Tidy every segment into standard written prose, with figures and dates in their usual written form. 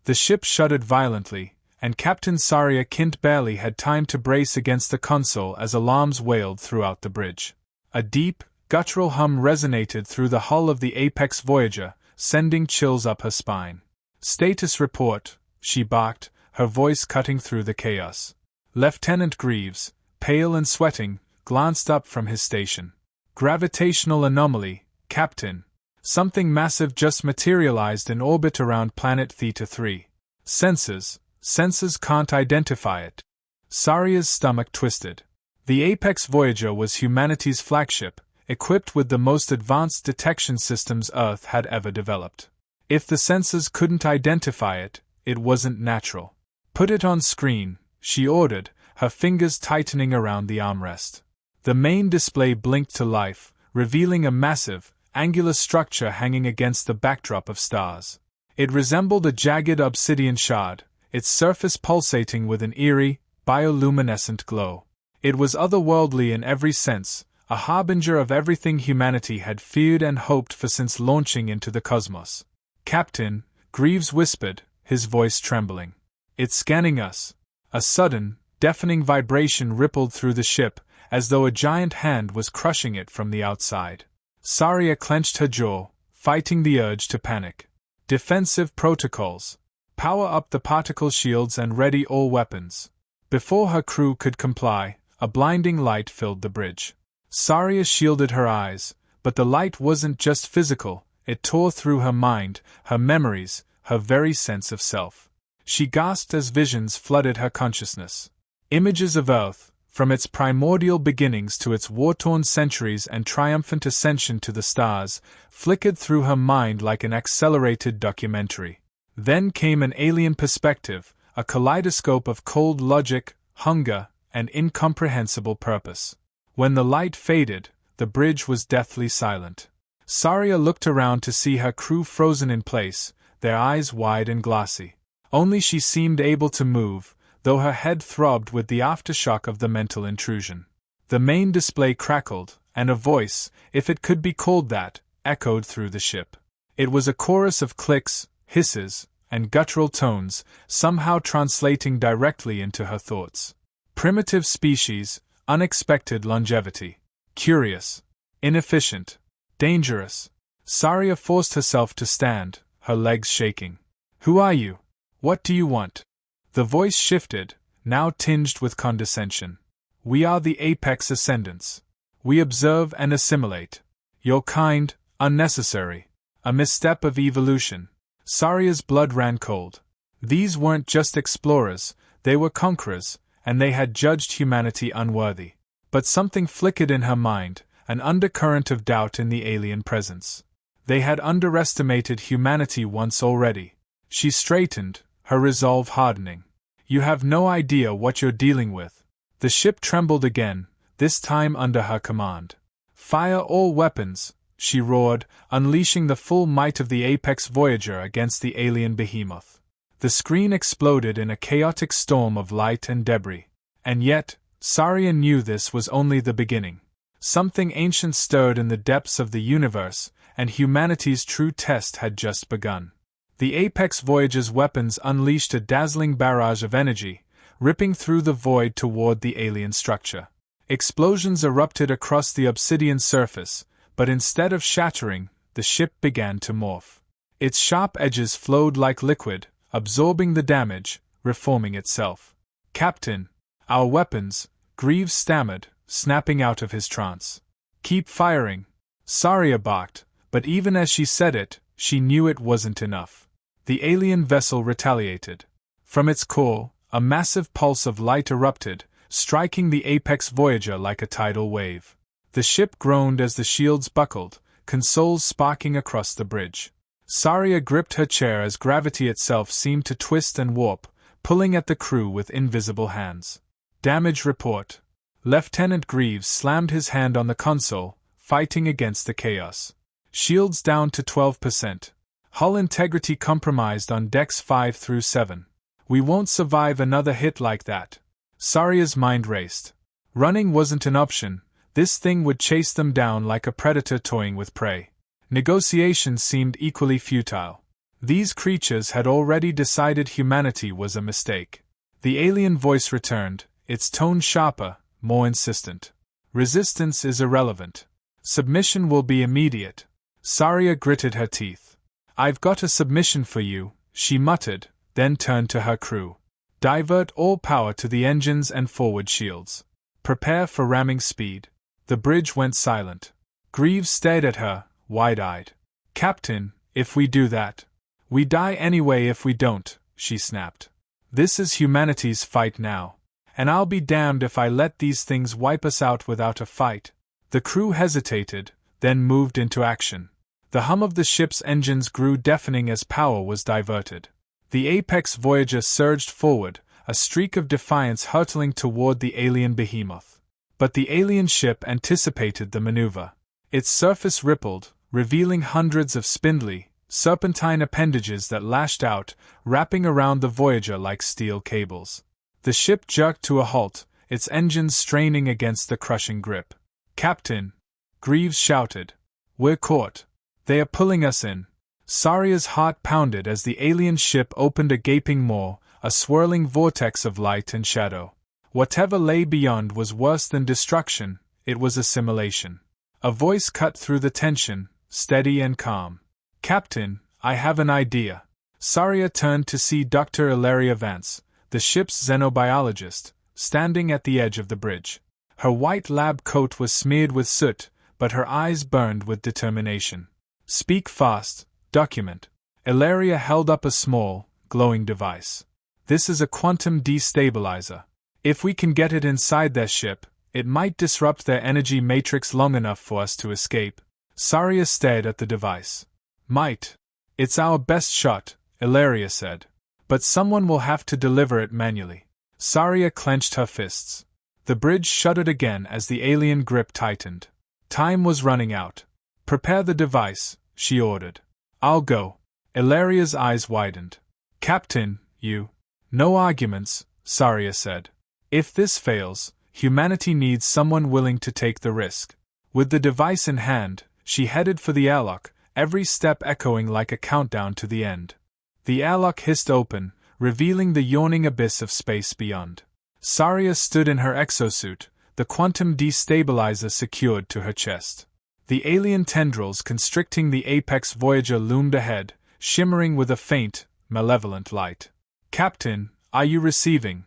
The ship shuddered violently, and Captain Saria Kint barely had time to brace against the console as alarms wailed throughout the bridge. A deep, guttural hum resonated through the hull of the Apex Voyager, sending chills up her spine. "Status report," she barked, her voice cutting through the chaos. Lieutenant Greaves, pale and sweating, glanced up from his station. "Gravitational anomaly, Captain. Something massive just materialized in orbit around planet Theta 3. Sensors can't identify it." Saria's stomach twisted. The Apex Voyager was humanity's flagship, equipped with the most advanced detection systems Earth had ever developed. If the sensors couldn't identify it, it wasn't natural. "Put it on screen," she ordered, her fingers tightening around the armrest. The main display blinked to life, revealing a massive, angular structure hanging against the backdrop of stars. It resembled a jagged obsidian shard, its surface pulsating with an eerie, bioluminescent glow. It was otherworldly in every sense, a harbinger of everything humanity had feared and hoped for since launching into the cosmos. "Captain," Greaves whispered, his voice trembling. "It's scanning us." A sudden, deafening vibration rippled through the ship, as though a giant hand was crushing it from the outside. Saria clenched her jaw, fighting the urge to panic. "Defensive protocols. Power up the particle shields and ready all weapons." Before her crew could comply, a blinding light filled the bridge. Saria shielded her eyes, but the light wasn't just physical, it tore through her mind, her memories, her very sense of self. She gasped as visions flooded her consciousness. Images of Earth, from its primordial beginnings to its war-torn centuries and triumphant ascension to the stars, flickered through her mind like an accelerated documentary. Then came an alien perspective, a kaleidoscope of cold logic, hunger, and incomprehensible purpose. When the light faded, the bridge was deathly silent. Saria looked around to see her crew frozen in place, their eyes wide and glassy. Only she seemed able to move, though her head throbbed with the aftershock of the mental intrusion. The main display crackled, and a voice, if it could be called that, echoed through the ship. It was a chorus of clicks, hisses, and guttural tones, somehow translating directly into her thoughts. Primitive species, unexpected longevity. Curious. Inefficient. Dangerous. Saria forced herself to stand, her legs shaking. "Who are you? What do you want?" The voice shifted, now tinged with condescension. "We are the Apex Ascendants. We observe and assimilate. Your kind, unnecessary. A misstep of evolution." Saria's blood ran cold. These weren't just explorers, they were conquerors, and they had judged humanity unworthy. But something flickered in her mind, an undercurrent of doubt in the alien presence. They had underestimated humanity once already. She straightened, her resolve hardening. "You have no idea what you're dealing with." The ship trembled again, this time under her command. "Fire all weapons," she roared, unleashing the full might of the Apex Voyager against the alien behemoth. The screen exploded in a chaotic storm of light and debris. And yet, Saria knew this was only the beginning. Something ancient stirred in the depths of the universe, and humanity's true test had just begun. The Apex Voyager's weapons unleashed a dazzling barrage of energy, ripping through the void toward the alien structure. Explosions erupted across the obsidian surface, but instead of shattering, the ship began to morph. Its sharp edges flowed like liquid, absorbing the damage, reforming itself. "Captain, our weapons," Greaves stammered, snapping out of his trance. "Keep firing," Saria barked, but even as she said it, she knew it wasn't enough. The alien vessel retaliated. From its core, a massive pulse of light erupted, striking the Apex Voyager like a tidal wave. The ship groaned as the shields buckled, consoles sparking across the bridge. Saria gripped her chair as gravity itself seemed to twist and warp, pulling at the crew with invisible hands. "Damage report." Lieutenant Greaves slammed his hand on the console, fighting against the chaos. "Shields down to 12%. Hull integrity compromised on decks 5 through 7. We won't survive another hit like that." Saria's mind raced. Running wasn't an option, this thing would chase them down like a predator toying with prey. Negotiations seemed equally futile. These creatures had already decided humanity was a mistake. The alien voice returned, its tone sharper, more insistent. Resistance is irrelevant. Submission will be immediate. Saria gritted her teeth. I've got a submission for you, she muttered, then turned to her crew. Divert all power to the engines and forward shields. Prepare for ramming speed. The bridge went silent. Greaves stared at her, wide-eyed. Captain, if we do that, we die anyway if we don't, she snapped. This is humanity's fight now. And I'll be damned if I let these things wipe us out without a fight. The crew hesitated, then moved into action. The hum of the ship's engines grew deafening as power was diverted. The Apex Voyager surged forward, a streak of defiance hurtling toward the alien behemoth. But the alien ship anticipated the maneuver. Its surface rippled, revealing hundreds of spindly, serpentine appendages that lashed out, wrapping around the Voyager like steel cables. The ship jerked to a halt, its engines straining against the crushing grip. Captain! Greaves shouted. We're caught. They are pulling us in. Saria's heart pounded as the alien ship opened a gaping maw, a swirling vortex of light and shadow. Whatever lay beyond was worse than destruction, it was assimilation. A voice cut through the tension, steady and calm. Captain, I have an idea. Saria turned to see Dr. Ilaria Vance, the ship's xenobiologist, standing at the edge of the bridge. Her white lab coat was smeared with soot, but her eyes burned with determination. Speak fast, document. Ilaria held up a small, glowing device. This is a quantum destabilizer. If we can get it inside their ship, it might disrupt their energy matrix long enough for us to escape. Saria stared at the device. Might. It's our best shot, Ilaria said. But someone will have to deliver it manually. Saria clenched her fists. The bridge shuddered again as the alien grip tightened. Time was running out. Prepare the device, she ordered. I'll go. Ilaria's eyes widened. Captain, you. No arguments, Saria said. If this fails, humanity needs someone willing to take the risk. With the device in hand, she headed for the airlock, every step echoing like a countdown to the end. The airlock hissed open, revealing the yawning abyss of space beyond. Saria stood in her exosuit, the quantum destabilizer secured to her chest. The alien tendrils constricting the Apex Voyager loomed ahead, shimmering with a faint, malevolent light. Captain, are you receiving?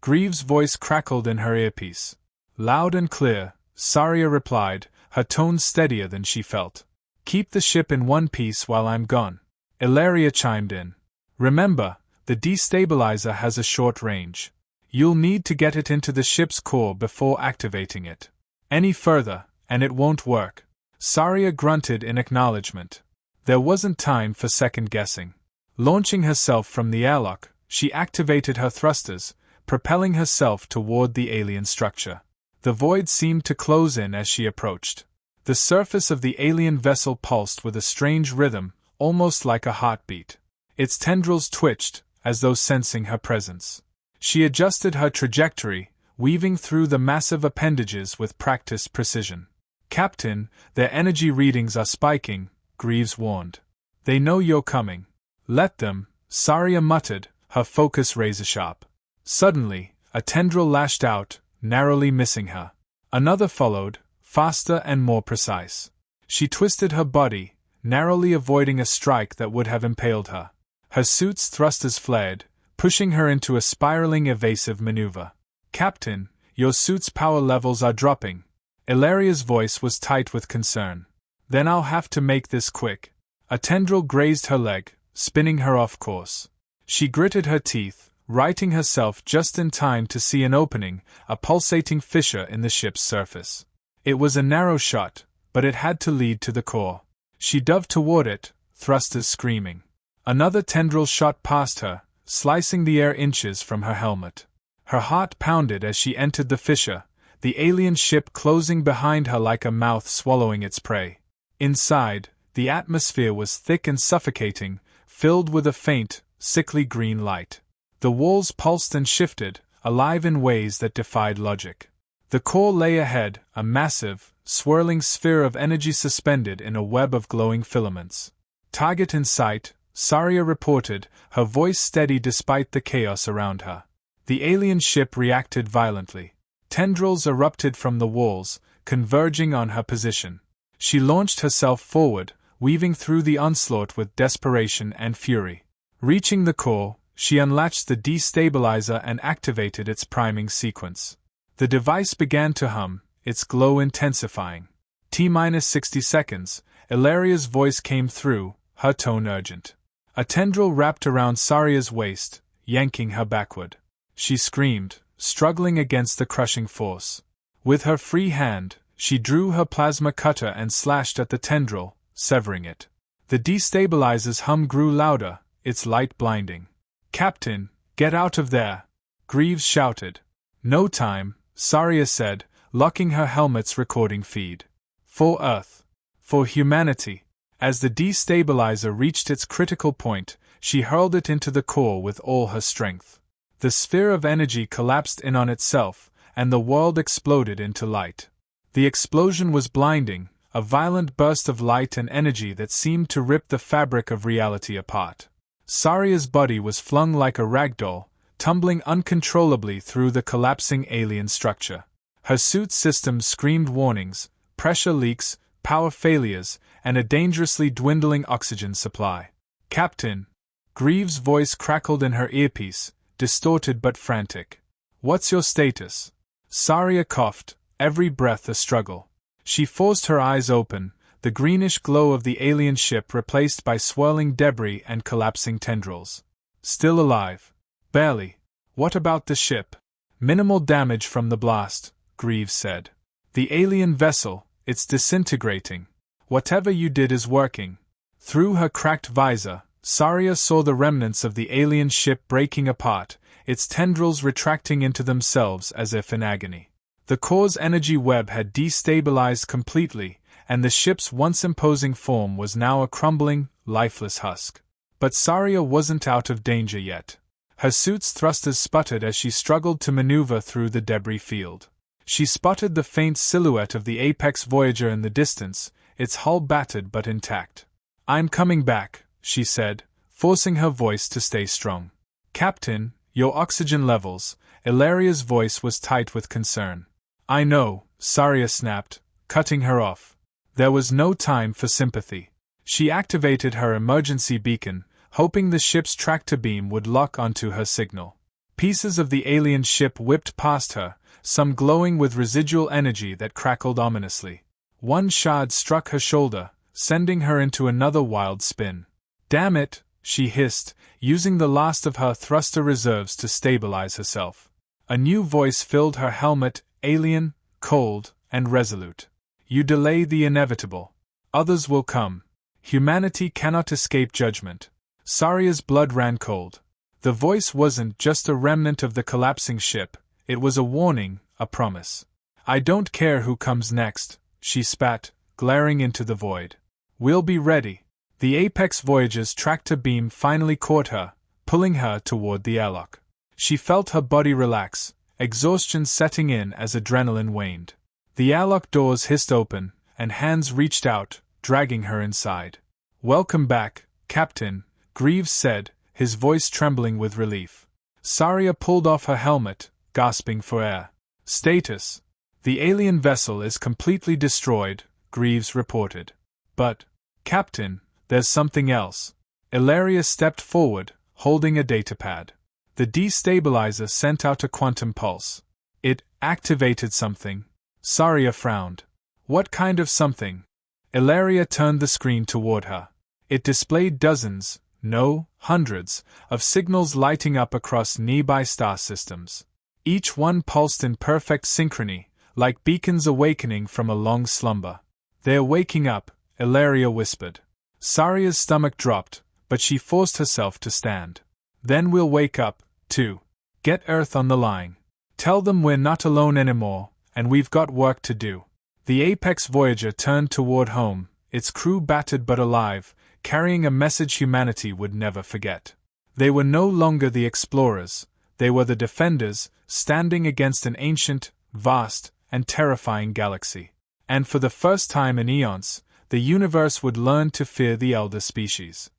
Greaves' voice crackled in her earpiece. Loud and clear, Saria replied, her tone steadier than she felt. Keep the ship in one piece while I'm gone. Ilaria chimed in. Remember, the destabilizer has a short range. You'll need to get it into the ship's core before activating it. Any further, and it won't work. Saria grunted in acknowledgement. There wasn't time for second-guessing. Launching herself from the airlock, she activated her thrusters, propelling herself toward the alien structure. The void seemed to close in as she approached. The surface of the alien vessel pulsed with a strange rhythm, almost like a heartbeat. Its tendrils twitched, as though sensing her presence. She adjusted her trajectory, weaving through the massive appendages with practiced precision. Captain, their energy readings are spiking, Greaves warned. They know you're coming. Let them, Saria muttered, her focus razor-sharp. Suddenly, a tendril lashed out, narrowly missing her. Another followed, faster and more precise. She twisted her body, narrowly avoiding a strike that would have impaled her. Her suit's thrusters flared, pushing her into a spiraling evasive maneuver. Captain, your suit's power levels are dropping. Ilaria's voice was tight with concern. Then I'll have to make this quick. A tendril grazed her leg, spinning her off course. She gritted her teeth, righting herself just in time to see an opening, a pulsating fissure in the ship's surface. It was a narrow shot, but it had to lead to the core. She dove toward it, thrusters screaming. Another tendril shot past her, slicing the air inches from her helmet. Her heart pounded as she entered the fissure, the alien ship closing behind her like a mouth swallowing its prey. Inside, the atmosphere was thick and suffocating, filled with a faint, sickly green light. The walls pulsed and shifted, alive in ways that defied logic. The core lay ahead, a massive, swirling sphere of energy suspended in a web of glowing filaments. Target in sight, Saria reported, her voice steady despite the chaos around her. The alien ship reacted violently. Tendrils erupted from the walls, converging on her position. She launched herself forward, weaving through the onslaught with desperation and fury. Reaching the core, she unlatched the destabilizer and activated its priming sequence. The device began to hum, its glow intensifying. T-60 seconds, Ilaria's voice came through, her tone urgent. A tendril wrapped around Saria's waist, yanking her backward. She screamed, struggling against the crushing force. With her free hand, she drew her plasma cutter and slashed at the tendril, severing it. The destabilizer's hum grew louder, its light blinding. "Captain, get out of there!" Greaves shouted. "No time," Saria said, locking her helmet's recording feed. "For Earth. For humanity." As the destabilizer reached its critical point, she hurled it into the core with all her strength. The sphere of energy collapsed in on itself, and the world exploded into light. The explosion was blinding, a violent burst of light and energy that seemed to rip the fabric of reality apart. Saria's body was flung like a ragdoll, tumbling uncontrollably through the collapsing alien structure. Her suit systems screamed warnings, pressure leaks, power failures, and a dangerously dwindling oxygen supply. "Captain!" Greaves' voice crackled in her earpiece, distorted but frantic. "What's your status?" Saria coughed, every breath a struggle. She forced her eyes open, the greenish glow of the alien ship replaced by swirling debris and collapsing tendrils. "Still alive." "Barely." "What about the ship?" "Minimal damage from the blast," Greaves said. "The alien vessel, it's disintegrating. Whatever you did is working." Through her cracked visor, Saria saw the remnants of the alien ship breaking apart, its tendrils retracting into themselves as if in agony. The core's energy web had destabilized completely, and the ship's once imposing form was now a crumbling, lifeless husk. But Saria wasn't out of danger yet. Her suit's thrusters sputtered as she struggled to maneuver through the debris field. She spotted the faint silhouette of the Apex Voyager in the distance, its hull battered but intact. "I'm coming back," she said, forcing her voice to stay strong. "Captain, your oxygen levels," Ilaria's voice was tight with concern. "I know," Saria snapped, cutting her off. There was no time for sympathy. She activated her emergency beacon, hoping the ship's tractor beam would lock onto her signal. Pieces of the alien ship whipped past her, some glowing with residual energy that crackled ominously. One shard struck her shoulder, sending her into another wild spin. "Damn it," she hissed, using the last of her thruster reserves to stabilize herself. A new voice filled her helmet, alien, cold, and resolute. "You delay the inevitable. Others will come. Humanity cannot escape judgment." Saria's blood ran cold. The voice wasn't just a remnant of the collapsing ship, it was a warning, a promise. "I don't care who comes next," she spat, glaring into the void. "We'll be ready." The Apex Voyager's tractor beam finally caught her, pulling her toward the airlock. She felt her body relax, exhaustion setting in as adrenaline waned. The airlock doors hissed open, and hands reached out, dragging her inside. "Welcome back, Captain," Greaves said, his voice trembling with relief. Saria pulled off her helmet, gasping for air. "Status: the alien vessel is completely destroyed," Greaves reported. "But, Captain, there's something else." Ilaria stepped forward, holding a datapad. The destabilizer sent out a quantum pulse. It activated something. Saria frowned. "What kind of something?" Ilaria turned the screen toward her. It displayed dozens, no, hundreds, of signals lighting up across nearby star systems. Each one pulsed in perfect synchrony, like beacons awakening from a long slumber. "They're waking up," Ilaria whispered. Saria's stomach dropped, but she forced herself to stand. "Then we'll wake up, too. Get Earth on the line. Tell them we're not alone anymore, and we've got work to do." The Apex Voyager turned toward home, its crew battered but alive, carrying a message humanity would never forget. They were no longer the explorers, they were the defenders, standing against an ancient, vast, and terrifying galaxy. And for the first time in eons, the universe would learn to fear the elder species.